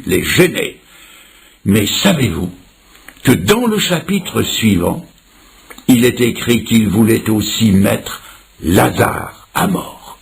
les gêner. Mais savez-vous que dans le chapitre suivant, il est écrit qu'il voulait aussi mettre Lazare à mort.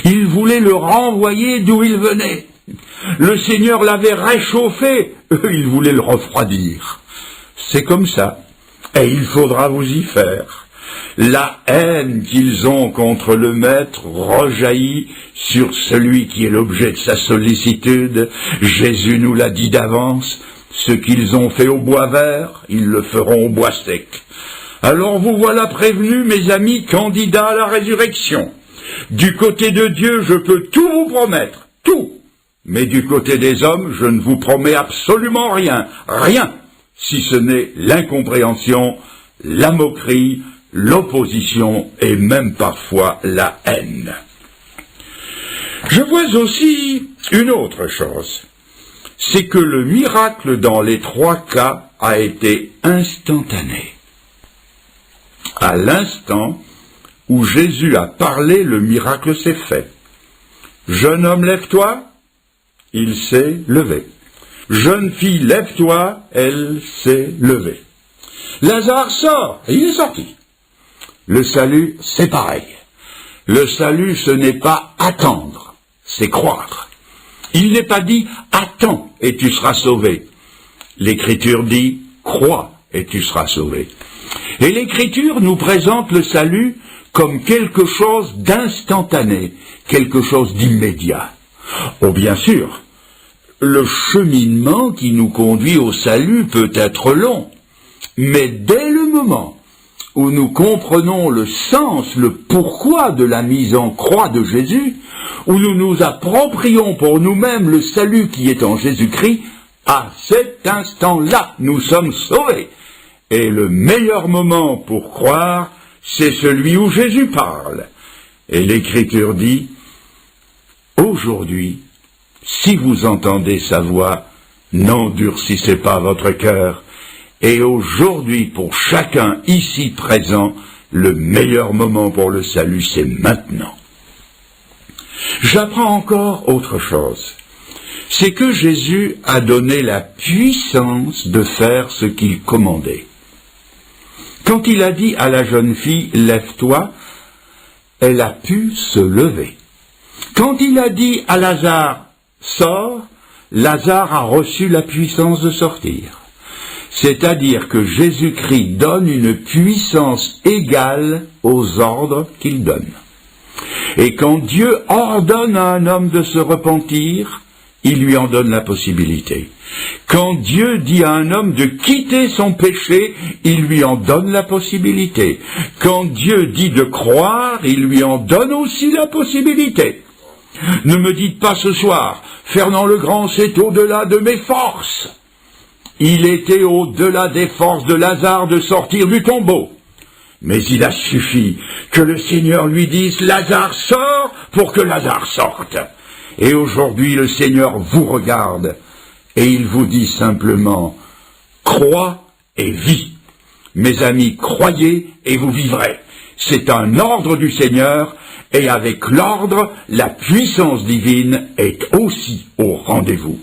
Il voulait le renvoyer d'où il venait. Le Seigneur l'avait réchauffé, eux, ils voulaient le refroidir. C'est comme ça, et il faudra vous y faire. La haine qu'ils ont contre le Maître rejaillit sur celui qui est l'objet de sa sollicitude. Jésus nous l'a dit d'avance, ce qu'ils ont fait au bois vert, ils le feront au bois sec. Alors vous voilà prévenus, mes amis, candidats à la résurrection. Du côté de Dieu, je peux tout vous promettre, tout. Mais du côté des hommes, je ne vous promets absolument rien, rien, si ce n'est l'incompréhension, la moquerie, l'opposition et même parfois la haine. Je vois aussi une autre chose, c'est que le miracle dans les trois cas a été instantané. À l'instant où Jésus a parlé, le miracle s'est fait. Jeune homme, lève-toi. Il s'est levé. Jeune fille, lève-toi. Elle s'est levée. Lazare sort. Et il est sorti. Le salut, c'est pareil. Le salut, ce n'est pas attendre, c'est croire. Il n'est pas dit « attends et tu seras sauvé ». L'Écriture dit « crois et tu seras sauvé ». Et l'Écriture nous présente le salut comme quelque chose d'instantané, quelque chose d'immédiat. Oh, bien sûr, le cheminement qui nous conduit au salut peut être long, mais dès le moment où nous comprenons le sens, le pourquoi de la mise en croix de Jésus, où nous nous approprions pour nous-mêmes le salut qui est en Jésus-Christ, à cet instant-là, nous sommes sauvés. Et le meilleur moment pour croire, c'est celui où Jésus parle. Et l'Écriture dit, « Aujourd'hui, si vous entendez sa voix, n'endurcissez pas votre cœur. » Et aujourd'hui, pour chacun ici présent, le meilleur moment pour le salut, c'est maintenant. J'apprends encore autre chose. C'est que Jésus a donné la puissance de faire ce qu'il commandait. Quand il a dit à la jeune fille « Lève-toi », elle a pu se lever. Quand il a dit à Lazare « Sors », Lazare a reçu la puissance de sortir. C'est-à-dire que Jésus-Christ donne une puissance égale aux ordres qu'il donne. Et quand Dieu ordonne à un homme de se repentir, il lui en donne la possibilité. Quand Dieu dit à un homme de quitter son péché, il lui en donne la possibilité. Quand Dieu dit de croire, il lui en donne aussi la possibilité. Ne me dites pas ce soir, Fernand le Grand, c'est au-delà de mes forces. Il était au-delà des forces de Lazare de sortir du tombeau. Mais il a suffi que le Seigneur lui dise « Lazare sort » pour que Lazare sorte. Et aujourd'hui, le Seigneur vous regarde et il vous dit simplement « Crois et vis ». Mes amis, croyez et vous vivrez. C'est un ordre du Seigneur et avec l'ordre, la puissance divine est aussi au rendez-vous.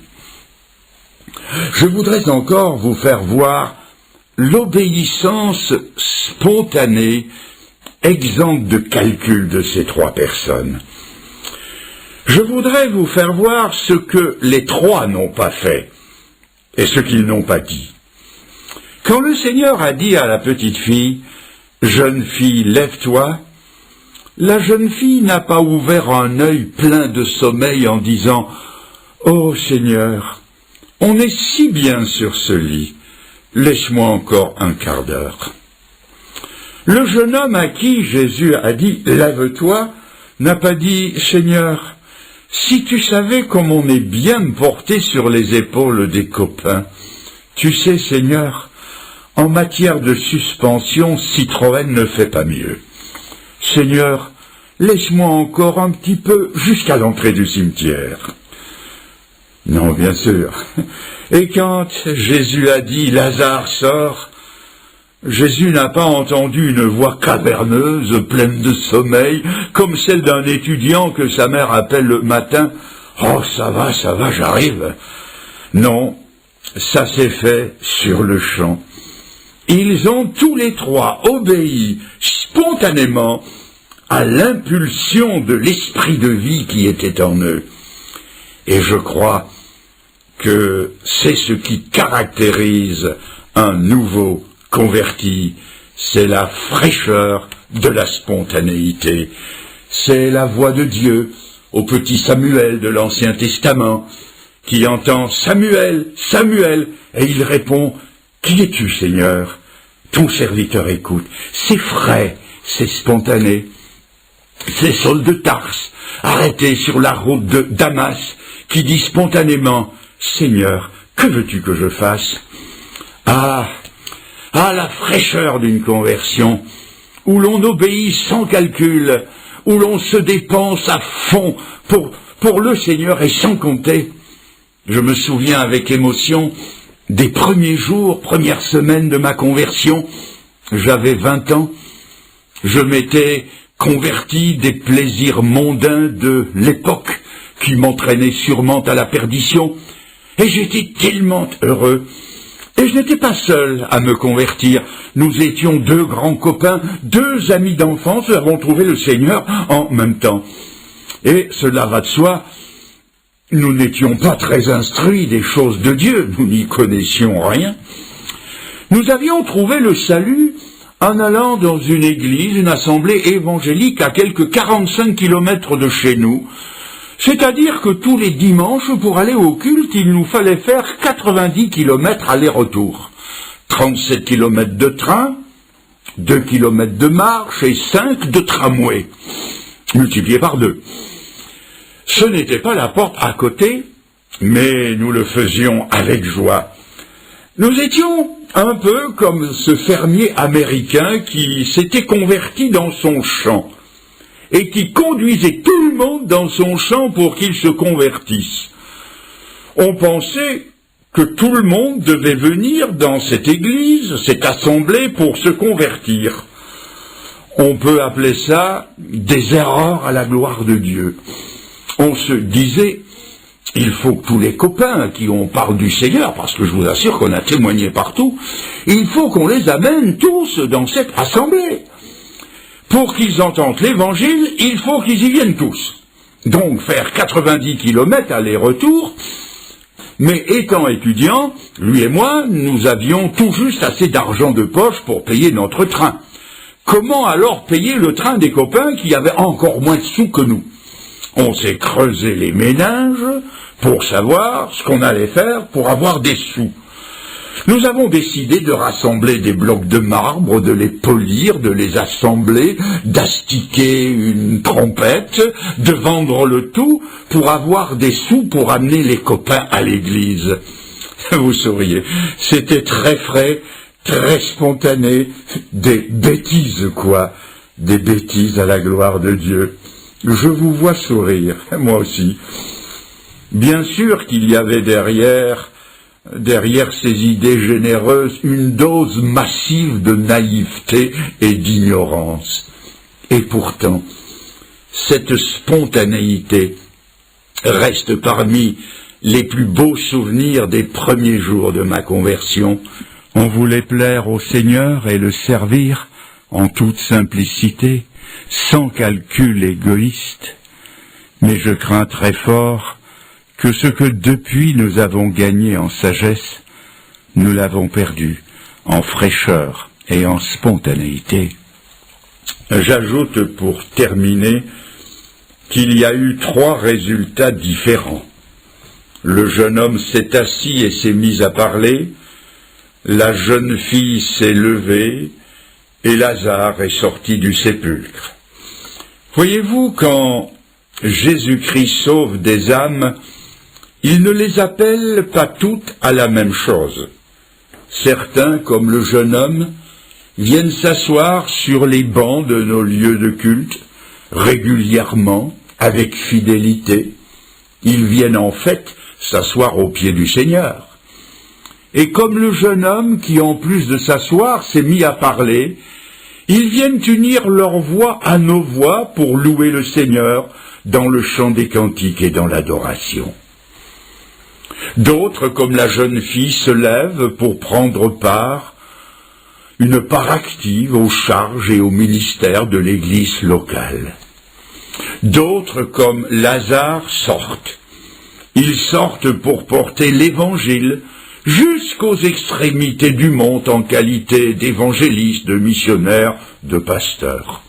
Je voudrais encore vous faire voir l'obéissance spontanée, exempte de calcul de ces trois personnes. Je voudrais vous faire voir ce que les trois n'ont pas fait et ce qu'ils n'ont pas dit. Quand le Seigneur a dit à la petite fille « Jeune fille, lève-toi », la jeune fille n'a pas ouvert un œil plein de sommeil en disant « Oh Seigneur, on est si bien sur ce lit, laisse-moi encore un quart d'heure. » Le jeune homme à qui Jésus a dit « Lève-toi » n'a pas dit « Seigneur, si tu savais comme on est bien porté sur les épaules des copains, tu sais Seigneur, en matière de suspension, Citroën ne fait pas mieux. Seigneur, laisse-moi encore un petit peu jusqu'à l'entrée du cimetière. » Non, bien sûr. Et quand Jésus a dit « Lazare sort », Jésus n'a pas entendu une voix caverneuse, pleine de sommeil, comme celle d'un étudiant que sa mère appelle le matin. « Oh, ça va, j'arrive. » Non, ça s'est fait sur le champ. Ils ont tous les trois obéi spontanément à l'impulsion de l'esprit de vie qui était en eux. Et je crois que c'est ce qui caractérise un nouveau converti, c'est la fraîcheur de la spontanéité. C'est la voix de Dieu au petit Samuel de l'Ancien Testament qui entend « Samuel, Samuel » et il répond « Qui es-tu, Seigneur ?» Ton serviteur écoute. C'est frais, c'est spontané. C'est Saul de Tarse, arrêté sur la route de Damas, qui dit spontanément « Seigneur, que veux-tu que je fasse ?» Ah, la fraîcheur d'une conversion, où l'on obéit sans calcul, où l'on se dépense à fond pour le Seigneur et sans compter. Je me souviens avec émotion des premiers jours, premières semaines de ma conversion. J'avais 20 ans, je m'étais converti des plaisirs mondains de l'époque qui m'entraînaient sûrement à la perdition, et j'étais tellement heureux. Et je n'étais pas seul à me convertir. Nous étions 2 grands copains, 2 amis d'enfance, nous avons trouvé le Seigneur en même temps. Et cela va de soi, nous n'étions pas très instruits des choses de Dieu, nous n'y connaissions rien. Nous avions trouvé le salut en allant dans une église, une assemblée évangélique à quelques 45 kilomètres de chez nous. C'est-à-dire que tous les dimanches, pour aller au culte, il nous fallait faire 90 kilomètres aller-retour. 37 kilomètres de train, 2 kilomètres de marche et 5 de tramway, multipliés par 2. Ce n'était pas la porte à côté, mais nous le faisions avec joie. Nous étions un peu comme ce fermier américain qui s'était converti dans son champ et qui conduisait tout le monde dans son champ pour qu'il se convertisse. On pensait que tout le monde devait venir dans cette église, cette assemblée, pour se convertir. On peut appeler ça des erreurs à la gloire de Dieu. On se disait, il faut que tous les copains à qui on parle du Seigneur, parce que je vous assure qu'on a témoigné partout, il faut qu'on les amène tous dans cette assemblée. Pour qu'ils entendent l'évangile, il faut qu'ils y viennent tous. Donc faire 90 kilomètres aller-retour, mais étant étudiants, lui et moi, nous avions tout juste assez d'argent de poche pour payer notre train. Comment alors payer le train des copains qui avaient encore moins de sous que nous? On s'est creusé les méninges pour savoir ce qu'on allait faire pour avoir des sous. Nous avons décidé de rassembler des blocs de marbre, de les polir, de les assembler, d'astiquer une trompette, de vendre le tout pour avoir des sous pour amener les copains à l'église. Vous souriez, c'était très frais, très spontané, des bêtises quoi, des bêtises à la gloire de Dieu. Je vous vois sourire, moi aussi. Bien sûr qu'il y avait derrière ces idées généreuses, une dose massive de naïveté et d'ignorance. Et pourtant, cette spontanéité reste parmi les plus beaux souvenirs des premiers jours de ma conversion. On voulait plaire au Seigneur et le servir en toute simplicité, sans calcul égoïste. Mais je crains très fort que ce que depuis nous avons gagné en sagesse, nous l'avons perdu en fraîcheur et en spontanéité. J'ajoute pour terminer qu'il y a eu 3 résultats différents. Le jeune homme s'est assis et s'est mis à parler, la jeune fille s'est levée et Lazare est sorti du sépulcre. Voyez-vous, quand Jésus-Christ sauve des âmes, il ne les appelle pas toutes à la même chose. Certains, comme le jeune homme, viennent s'asseoir sur les bancs de nos lieux de culte, régulièrement, avec fidélité. Ils viennent en fait s'asseoir aux pieds du Seigneur. Et comme le jeune homme qui, en plus de s'asseoir, s'est mis à parler, ils viennent unir leur voix à nos voix pour louer le Seigneur dans le chant des cantiques et dans l'adoration. D'autres, comme la jeune fille, se lèvent pour prendre une part active aux charges et au ministère de l'Église locale. D'autres, comme Lazare, sortent. Ils sortent pour porter l'Évangile jusqu'aux extrémités du monde en qualité d'évangélistes, de missionnaires, de pasteurs.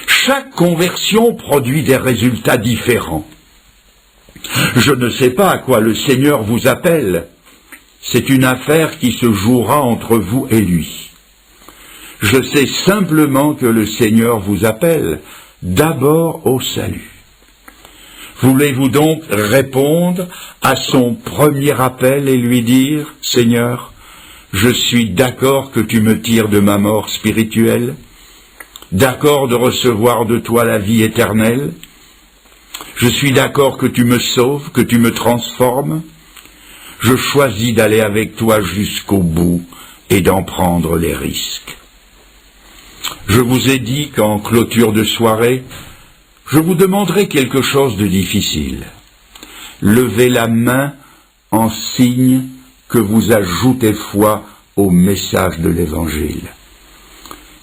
Chaque conversion produit des résultats différents. Je ne sais pas à quoi le Seigneur vous appelle. C'est une affaire qui se jouera entre vous et lui. Je sais simplement que le Seigneur vous appelle d'abord au salut. Voulez-vous donc répondre à son premier appel et lui dire « Seigneur, je suis d'accord que tu me tires de ma mort spirituelle, d'accord de recevoir de toi la vie éternelle, je suis d'accord que tu me sauves, que tu me transformes, je choisis d'aller avec toi jusqu'au bout et d'en prendre les risques. » Je vous ai dit qu'en clôture de soirée, je vous demanderai quelque chose de difficile. Levez la main en signe que vous ajoutez foi au message de l'Évangile.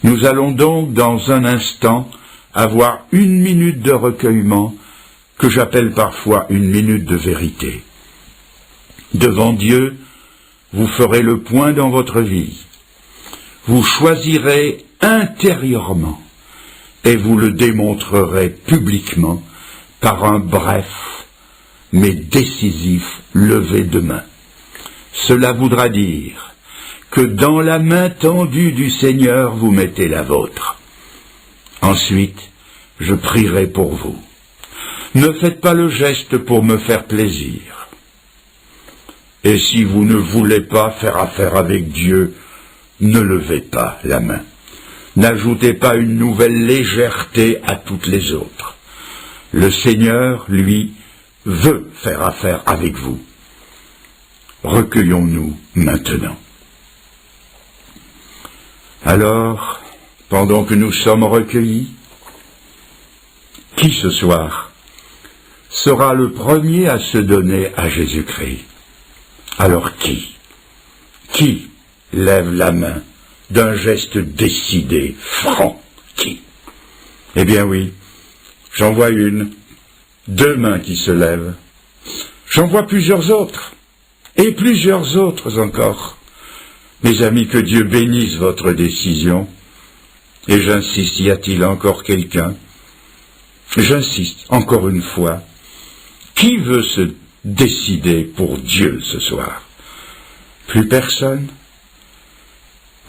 Nous allons donc dans un instant avoir 1 minute de recueillement que j'appelle parfois 1 minute de vérité. Devant Dieu, vous ferez le point dans votre vie. Vous choisirez intérieurement et vous le démontrerez publiquement par un bref mais décisif lever de main. Cela voudra dire que dans la main tendue du Seigneur vous mettez la vôtre. Ensuite, je prierai pour vous. Ne faites pas le geste pour me faire plaisir. Et si vous ne voulez pas faire affaire avec Dieu, ne levez pas la main. N'ajoutez pas une nouvelle légèreté à toutes les autres. Le Seigneur, lui, veut faire affaire avec vous. Recueillons-nous maintenant. Alors, pendant que nous sommes recueillis, qui ce soir sera le premier à se donner à Jésus-Christ? Alors qui lève la main d'un geste décidé, franc? Qui? Eh bien oui, j'en vois 1, 2 mains qui se lèvent. J'en vois plusieurs autres, et plusieurs autres encore. Mes amis, que Dieu bénisse votre décision. Et j'insiste, y a-t-il encore quelqu'un? J'insiste, encore une fois. Qui veut se décider pour Dieu ce soir? Plus personne?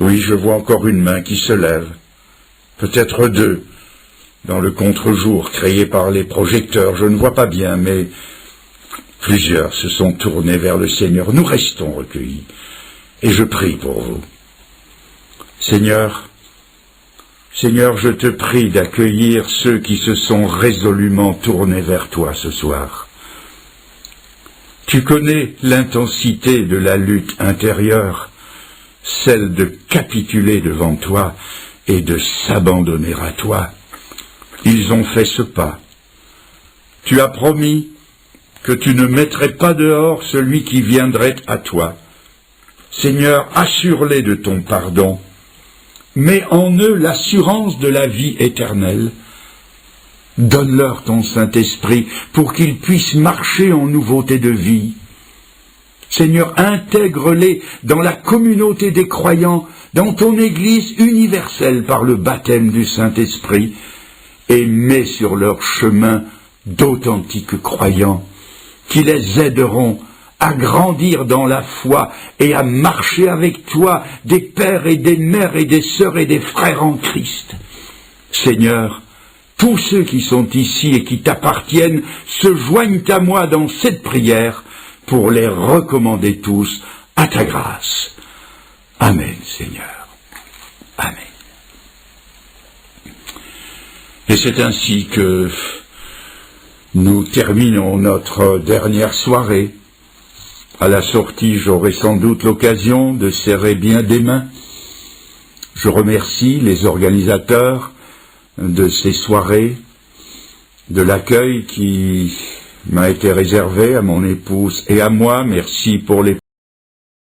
Oui, je vois encore 1 main qui se lève. Peut-être 2, dans le contre-jour créé par les projecteurs. Je ne vois pas bien, mais plusieurs se sont tournés vers le Seigneur. Nous restons recueillis. Et je prie pour vous. Seigneur, je te prie d'accueillir ceux qui se sont résolument tournés vers toi ce soir. Tu connais l'intensité de la lutte intérieure, celle de capituler devant toi et de s'abandonner à toi. Ils ont fait ce pas. Tu as promis que tu ne mettrais pas dehors celui qui viendrait à toi. Seigneur, assure-les de ton pardon. Mets en eux l'assurance de la vie éternelle. Donne-leur ton Saint-Esprit pour qu'ils puissent marcher en nouveauté de vie. Seigneur, intègre-les dans la communauté des croyants, dans ton Église universelle par le baptême du Saint-Esprit, et mets sur leur chemin d'authentiques croyants qui les aideront à grandir dans la foi et à marcher avec toi, des pères et des mères et des sœurs et des frères en Christ. Seigneur, tous ceux qui sont ici et qui t'appartiennent se joignent à moi dans cette prière pour les recommander tous à ta grâce. Amen, Seigneur. Amen. Et c'est ainsi que nous terminons notre dernière soirée. À la sortie, j'aurai sans doute l'occasion de serrer bien des mains. Je remercie les organisateurs de ces soirées, de l'accueil qui m'a été réservé à mon épouse et à moi, merci pour les